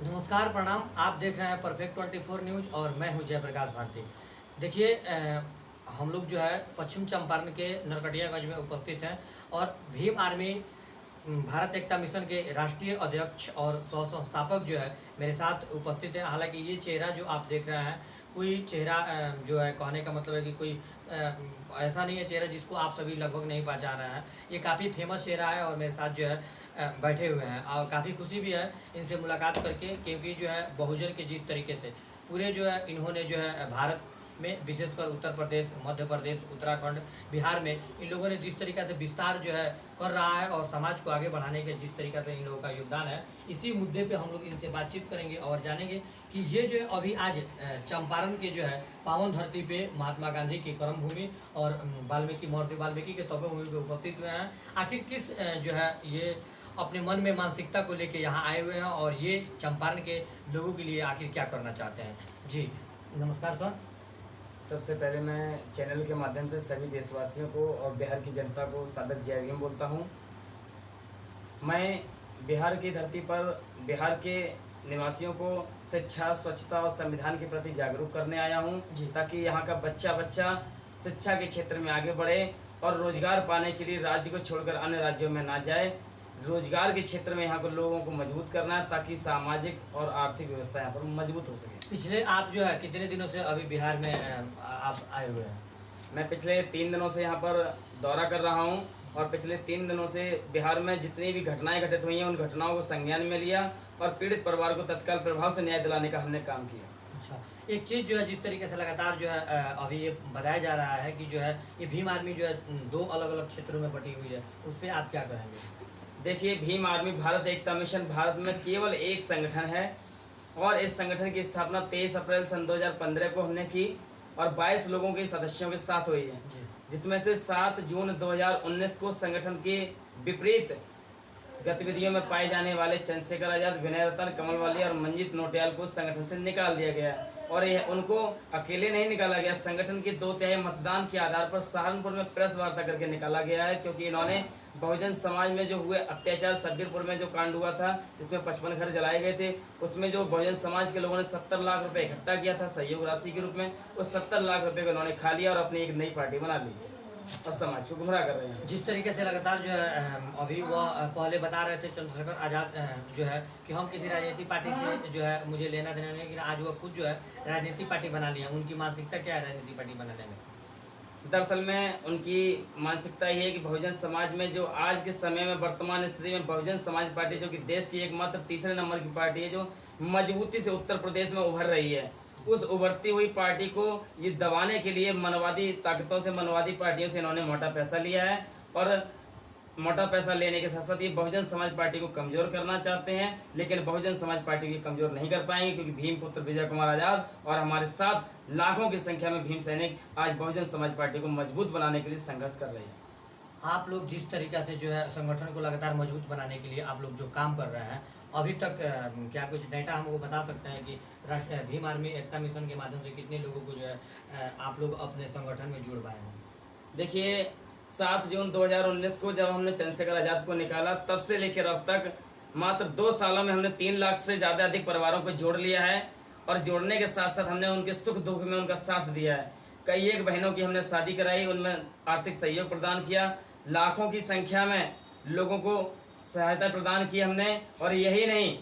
नमस्कार, प्रणाम। आप देख रहे हैं परफेक्ट 24 न्यूज़ और मैं हूं जयप्रकाश भारती। देखिए, हम लोग जो है पश्चिम चंपारण के नरकटियागंज में उपस्थित हैं और भीम आर्मी भारत एकता मिशन के राष्ट्रीय अध्यक्ष और सह संस्थापक जो है मेरे साथ उपस्थित हैं। हालांकि ये चेहरा जो आप देख रहे हैं, कोई चेहरा जो है कहने का मतलब है कि कोई ऐसा नहीं है चेहरा जिसको आप सभी लगभग नहीं पहचान रहे हैं। ये काफ़ी फेमस चेहरा है और मेरे साथ जो है बैठे हुए हैं और काफ़ी खुशी भी है इनसे मुलाकात करके, क्योंकि जो है बहुजन के जिस तरीके से पूरे जो है इन्होंने जो है भारत में, विशेषकर उत्तर प्रदेश, मध्य प्रदेश, उत्तराखंड, बिहार में इन लोगों ने जिस तरीक़ा से विस्तार जो है कर रहा है और समाज को आगे बढ़ाने के जिस तरीक़ा से इन लोगों का योगदान है, इसी मुद्दे पे हम लोग इनसे बातचीत करेंगे और जानेंगे कि ये जो है अभी आज चंपारण के जो है पावन धरती पे महात्मा गांधी की कर्मभूमि और वाल्मीकि, महर्षि वाल्मीकि के तपोभूमि पे उपस्थित हुए हैं। आखिर किस जो है ये अपने मन में मानसिकता को लेके यहाँ आए हुए हैं और ये चंपारण के लोगों के लिए आखिर क्या करना चाहते हैं। जी नमस्कार सर। सबसे पहले मैं चैनल के माध्यम से सभी देशवासियों को और बिहार की जनता को सादर जय भीम बोलता हूँ। मैं बिहार की धरती पर बिहार के निवासियों को शिक्षा, स्वच्छता और संविधान के प्रति जागरूक करने आया हूँ, ताकि यहाँ का बच्चा बच्चा शिक्षा के क्षेत्र में आगे बढ़े और रोजगार पाने के लिए राज्य को छोड़कर अन्य राज्यों में ना जाए। रोजगार के क्षेत्र में यहाँ पर लोगों को मजबूत करना है, ताकि सामाजिक और आर्थिक व्यवस्था यहाँ पर मजबूत हो सके। पिछले आप जो है कितने दिनों से अभी बिहार में आप आए हुए हैं? मैं पिछले 3 दिनों से यहाँ पर दौरा कर रहा हूँ और पिछले 3 दिनों से बिहार में जितनी भी घटनाएं घटित हुई हैं उन घटनाओं को संज्ञान में लिया और पीड़ित परिवार को तत्काल प्रभाव से न्याय दिलाने का हमने काम किया। अच्छा, एक चीज़ जो है जिस तरीके से लगातार जो है अभी ये बताया जा रहा है कि जो है ये भीम आर्मी जो है 2 अलग अलग क्षेत्रों में बटी हुई है, उस पर आप क्या कहेंगे? देखिए, भीम आर्मी भारत एकता मिशन भारत में केवल एक संगठन है और इस संगठन की स्थापना 23 अप्रैल सन 2015 को हमने की और 22 लोगों के सदस्यों के साथ हुई है, जिसमें से 7 जून 2019 को संगठन के विपरीत गतिविधियों में पाए जाने वाले चंद्रशेखर आजाद, विनय रतन, कमल वाली और मंजीत नौटियाल को संगठन से निकाल दिया गया और यह उनको अकेले नहीं निकाला गया, संगठन के 2/3 मतदान के आधार पर सहारनपुर में प्रेस वार्ता करके निकाला गया है, क्योंकि इन्होंने बहुजन समाज में जो हुए अत्याचार, सब्बीरपुर में जो कांड हुआ था जिसमें 55 घर जलाए गए थे, उसमें जो बहुजन समाज के लोगों ने 70 लाख रुपए इकट्ठा किया था सहयोग राशि के रूप में, उस 70 लाख रुपए को इन्होंने खा लिया और अपनी एक नई पार्टी बना ली और समाज को गुमराह कर रहे हैं। जिस तरीके से लगातार जो है अभी वह पहले बता रहे थे चंद्रशेखर आजाद जो है कि हम किसी राजनीतिक पार्टी से जो है मुझे लेना देना नहीं, लेकिन आज वह खुद जो है राजनीतिक पार्टी बना लिया। उनकी मानसिकता क्या है राजनीतिक पार्टी बनाने में? दरअसल में उनकी मानसिकता ये है कि बहुजन समाज में जो आज के समय में वर्तमान स्थिति में बहुजन समाज पार्टी, जो कि देश की एकमात्र तीसरे नंबर की पार्टी है, जो मजबूती से उत्तर प्रदेश में उभर रही है, उस उभरती हुई पार्टी को ये दबाने के लिए मनवादी ताकतों से, मनवादी पार्टियों से इन्होंने मोटा पैसा लिया है और मोटा पैसा लेने के साथ साथ ये बहुजन समाज पार्टी को कमज़ोर करना चाहते हैं, लेकिन बहुजन समाज पार्टी को कमज़ोर नहीं कर पाएंगे, क्योंकि भीम पुत्र विजय कुमार आज़ाद और हमारे साथ लाखों की संख्या में भीम सैनिक आज बहुजन समाज पार्टी को मजबूत बनाने के लिए संघर्ष कर रहे हैं। आप लोग जिस तरीक़ा से जो है संगठन को लगातार मजबूत बनाने के लिए आप लोग जो काम कर रहे हैं, अभी तक क्या कुछ डेटा हमको बता सकते हैं कि राष्ट्रीय भीम आर्मी एकता मिशन के माध्यम से कितने लोगों को जो है आप लोग अपने संगठन में जुड़ पाए हैं? देखिए, 7 जून 2019 को जब हमने चंद्रशेखर आज़ाद को निकाला, तब से लेकर अब तक मात्र 2 सालों में हमने 3 लाख से ज़्यादा अधिक परिवारों को जोड़ लिया है और जोड़ने के साथ साथ हमने उनके सुख दुख में उनका साथ दिया है। कई एक बहनों की हमने शादी कराई, उनमें आर्थिक सहयोग प्रदान किया, लाखों की संख्या में लोगों को सहायता प्रदान की हमने, और यही नहीं,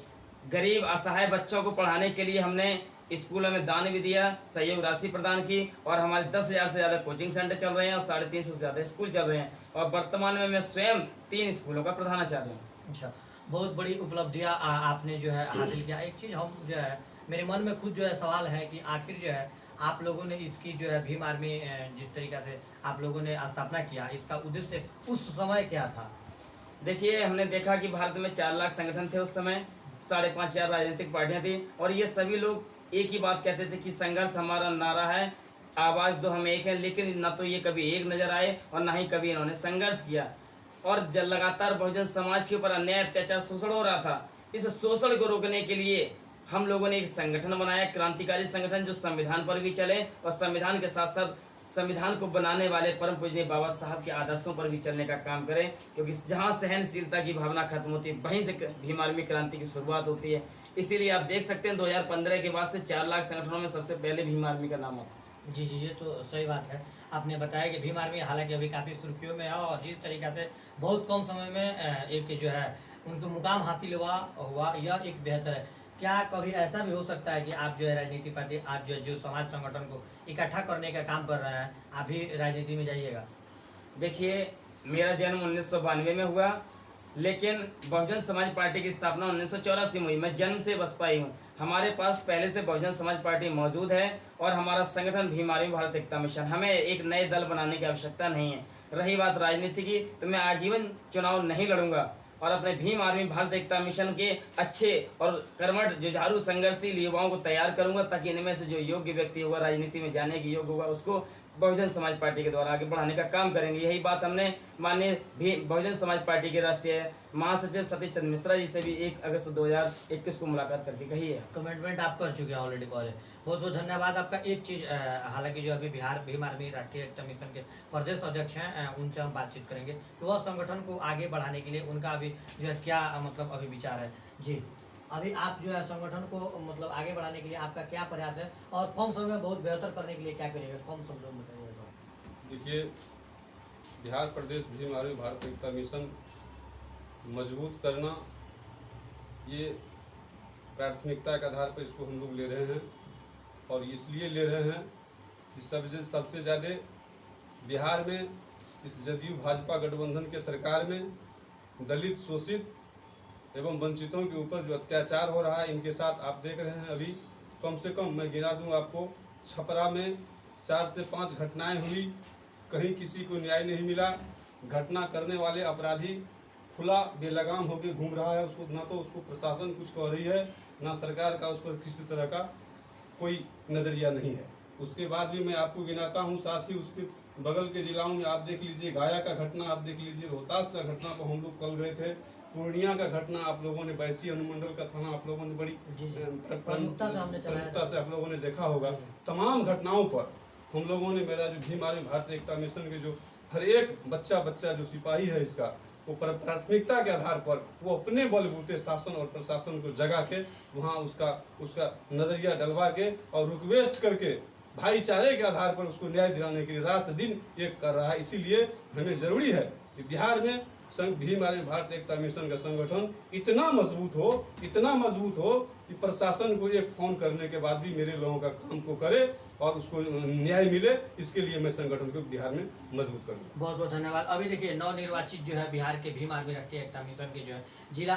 गरीब असहाय बच्चों को पढ़ाने के लिए हमने स्कूलों में दान भी दिया, सहयोग राशि प्रदान की और हमारे 10,000 से ज़्यादा कोचिंग सेंटर चल रहे हैं और 350 से ज़्यादा स्कूल चल रहे हैं और वर्तमान में मैं स्वयं 3 स्कूलों का प्रधानाचार्य हूँ। अच्छा, बहुत बड़ी उपलब्धियाँ आपने जो है हासिल किया। एक चीज़ हम जो है मेरे मन में खुद जो है सवाल है कि आखिर जो है आप लोगों ने इसकी जो है भीम आर्मी जिस तरीक़ा से आप लोगों ने स्थापना किया, इसका उद्देश्य उस समय क्या था? देखिए, हमने देखा कि भारत में 4 लाख संगठन थे उस समय, 5,500 राजनीतिक पार्टियाँ थी और ये सभी लोग एक ही बात कहते थे कि संघर्ष हमारा नारा है, आवाज़ दो हम एक है, लेकिन न तो ये कभी एक नज़र आए और ना ही कभी इन्होंने संघर्ष किया और लगातार बहुजन समाज के ऊपर अन्याय, अत्याचार, शोषण हो रहा था। इस शोषण को रोकने के लिए हम लोगों ने एक संगठन बनाया, क्रांतिकारी संगठन, जो संविधान पर भी चले और संविधान के साथ साथ संविधान को बनाने वाले परम पूजनीय बाबा साहब के आदर्शों पर भी चलने का काम करें, क्योंकि जहां सहनशीलता की भावना खत्म होती है वहीं से भीम आर्मी क्रांति की शुरुआत होती है। इसीलिए आप देख सकते हैं 2015 के बाद से 4 लाख संगठनों में सबसे पहले भीम आर्मी का नाम आता है। जी, ये तो सही बात है। आपने बताया कि भीम आर्मी हालाँकि अभी काफ़ी सुर्खियों में है और जिस तरीक़ा से बहुत कम समय में एक जो है उनको मुकाम हासिल हुआ यह एक बेहतर है। क्या कभी ऐसा भी हो सकता है कि आप जो है राजनीति पार्टी आज जो समाज संगठन को इकट्ठा करने का काम कर रहे हैं, आप भी राजनीति में जाइएगा? देखिए, मेरा जन्म 1992 में हुआ, लेकिन बहुजन समाज पार्टी की स्थापना 1984 में हुई। मैं जन्म से बसपाई हूँ। हमारे पास पहले से बहुजन समाज पार्टी मौजूद है और हमारा संगठन भीम आर्मी भारत एकता मिशन। हमें एक नए दल बनाने की आवश्यकता नहीं है। रही बात राजनीति की, तो मैं आजीवन चुनाव नहीं लड़ूंगा और अपने भीम आर्मी भारत एकता मिशन के अच्छे और कर्मठ जुझारू संघर्षशील युवाओं को तैयार करूंगा, ताकि इनमें से जो योग्य व्यक्ति होगा, राजनीति में जाने के योग्य होगा, उसको बहुजन समाज पार्टी के द्वारा आगे बढ़ाने का काम करेंगे। यही बात हमने माननीय बहुजन समाज पार्टी के राष्ट्रीय महासचिव सतीश चंद्र मिश्रा जी से भी 1 अगस्त 2021 को मुलाकात करके कही है। कमिटमेंट आप कर चुके हैं ऑलरेडी कॉलेज। बहुत बहुत धन्यवाद आपका। एक चीज़ हालांकि जो अभी बिहार भीम आर्मी राष्ट्रीय एकता मिशन के प्रदेश अध्यक्ष हैं, उनसे हम बातचीत करेंगे कि वह संगठन को आगे बढ़ाने के लिए उनका अभी जो है क्या मतलब अभी विचार है। जी, अभी आप जो है संगठन को मतलब आगे बढ़ाने के लिए आपका क्या प्रयास है और कम समय में बहुत बेहतर करने के लिए क्या करिएगा, कम शब्दों में बताइएगा। देखिए, बिहार प्रदेश भीम आर्मी भारत एकता मिशन मजबूत करना, ये प्राथमिकता के आधार पर इसको हम लोग ले रहे हैं और इसलिए ले रहे हैं कि सबसे ज़्यादा बिहार में इस जदयू भाजपा गठबंधन के सरकार में दलित, शोषित एवं वंचितों के ऊपर जो अत्याचार हो रहा है, इनके साथ आप देख रहे हैं। अभी कम से कम मैं गिना दूं आपको, छपरा में 4 से 5 घटनाएं हुई, कहीं किसी को न्याय नहीं मिला। घटना करने वाले अपराधी खुला बेलगाम होकर घूम रहा है, उसको ना तो उसको प्रशासन कुछ कह रही है, ना सरकार का उस पर किसी तरह का कोई नज़रिया नहीं है। उसके बाद भी मैं आपको गिनाता हूँ, साथ ही उसके बगल के जिलाओं में आप देख लीजिए, गया का घटना आप देख लीजिए, रोहतास का घटना पर हम लोग कल गए थे, पूर्णिया का घटना आप लोगों ने, बैसी अनुमंडल का थाना आप लोगों ने बड़ी प्रमुखता से आप लोगों ने देखा होगा। तमाम घटनाओं पर हम लोगों ने, मेरा जो भीम आर्मी भारत एकता मिशन के जो हर एक बच्चा जो सिपाही है इसका, वो प्राथमिकता के आधार पर वो अपने बलबूते शासन और प्रशासन को जगा के वहाँ उसका नज़रिया डलवा के और रिक्वेस्ट करके भाईचारे के आधार पर उसको न्याय दिलाने के लिए रात दिन एक कर रहा है। इसीलिए हमें ज़रूरी है कि बिहार में भीम आर्मी भारत एकता मिशन का संगठन इतना मजबूत हो कि प्रशासन को एक फोन करने के बाद भी मेरे लोगों का काम को करे और उसको न्याय मिले। इसके लिए मैं संगठन को बिहार में मजबूत करूँगा। बहुत बहुत धन्यवाद। अभी देखिए, नवनिर्वाचित जो है बिहार के भीम आर्मी राष्ट्रीय एकता मिशन के जो है जिला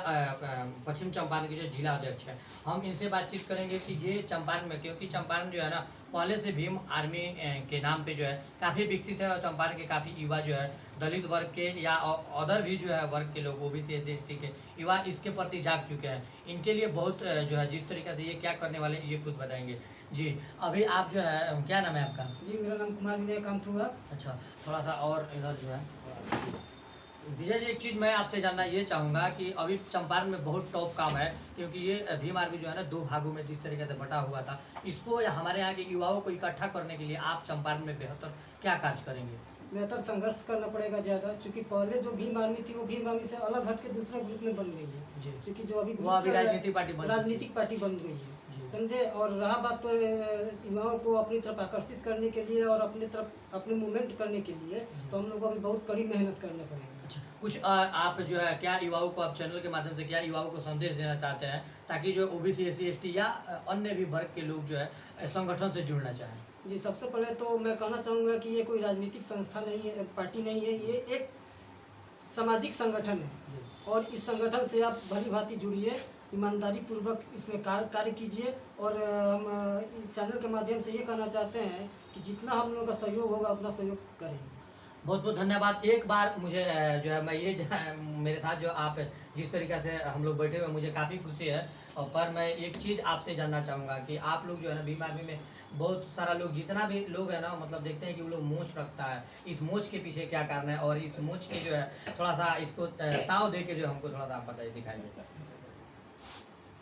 पश्चिम चंपारण के जो जिला अध्यक्ष हैं, हम इनसे बातचीत करेंगे कि ये चंपारण में, क्योंकि चंपारण जो है ना पहले से भीम आर्मी के नाम पे जो है काफ़ी विकसित है और चंपारण के काफ़ी युवा जो है दलित वर्ग के या अदर भी जो है वर्ग के लोग, ओबीसी SC/ST के युवा इसके प्रति जाग चुके हैं। इनके लिए बहुत जो है जिस तरीके से ये क्या करने वाले ये खुद बताएंगे। जी, अभी आप जो है, क्या नाम है आपका? जी, मेरा नाम कुमार विनय कांत हुआ। अच्छा, थोड़ा सा और इधर जो है विजय जी, एक चीज़ मैं आपसे जानना ये चाहूँगा कि अभी चंपारण में बहुत टॉप काम है, क्योंकि ये भीम आर्मी जो है ना 2 भागों में जिस तरीके से बटा हुआ था, इसको या हमारे यहाँ के युवाओं को इकट्ठा करने के लिए आप चंपारण में बेहतर क्या कार्य करेंगे? बेहतर संघर्ष करना पड़ेगा ज़्यादा, क्योंकि पहले जो भीम आर्मी थी वो भीम आर्मी से अलग हट के दूसरा ग्रुप में बन गई है जी, क्योंकि जो अभी वो अभी राजनीतिक पार्टी बन गई है, जी। समझे। और रहा बात तो युवाओं को अपनी तरफ आकर्षित करने के लिए और अपने मूवमेंट करने के लिए, तो हम लोग को अभी बहुत कड़ी मेहनत करना पड़ेगा। अच्छा, कुछ आप जो है क्या युवाओं को आप चैनल के माध्यम से क्या युवाओं को संदेश देना चाहते हैं, ताकि जो ओबीसी SC/ST या अन्य भी वर्ग के लोग जो है संगठन से जुड़ना चाहें? जी, सबसे पहले तो मैं कहना चाहूँगा कि ये कोई राजनीतिक संस्था नहीं है, पार्टी नहीं है, ये एक सामाजिक संगठन है और इस संगठन से आप भली भांति जुड़िए, ईमानदारी पूर्वक इसमें कार्य कीजिए। और हम इस चैनल के माध्यम से ये कहना चाहते हैं कि जितना हम लोगों का सहयोग होगा उतना सहयोग करें। बहुत बहुत धन्यवाद। एक बार मुझे जो है मैं ये मेरे साथ जो आप जिस तरीक़े से हम लोग बैठे हुए मुझे काफ़ी खुशी है, और पर मैं एक चीज़ आपसे जानना चाहूँगा कि आप लोग जो है ना भीम आर्मी में बहुत सारा लोग, जितना भी लोग है ना, मतलब देखते हैं कि वो लोग मूंछ रखता है, इस मूंछ के पीछे क्या कारण है, और इस मूंछ के जो है थोड़ा सा इसको ताव दे के जो हमको थोड़ा सा आप बताइए, दिखाइए।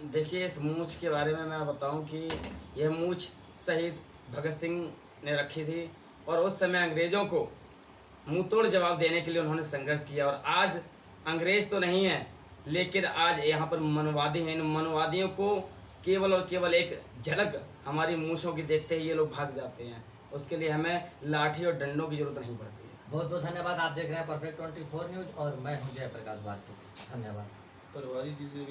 देखिए, इस मूंछ के बारे में मैं बताऊं कि यह मूंछ शहीद भगत सिंह ने रखी थी, और उस समय अंग्रेजों को मुंह तोड़ जवाब देने के लिए उन्होंने संघर्ष किया। और आज अंग्रेज तो नहीं है, लेकिन आज यहाँ पर मनवादी हैं। इन मनवादियों को केवल और केवल एक झलक हमारी मूंछों की देखते ही ये लोग भाग जाते हैं। उसके लिए हमें लाठी और डंडों की जरूरत नहीं पड़ती है। बहुत बहुत धन्यवाद। आप देख रहे हैं परफेक्ट 24 न्यूज और मैं हूं जयप्रकाश भारती। धन्यवाद। पटवारी जी से भी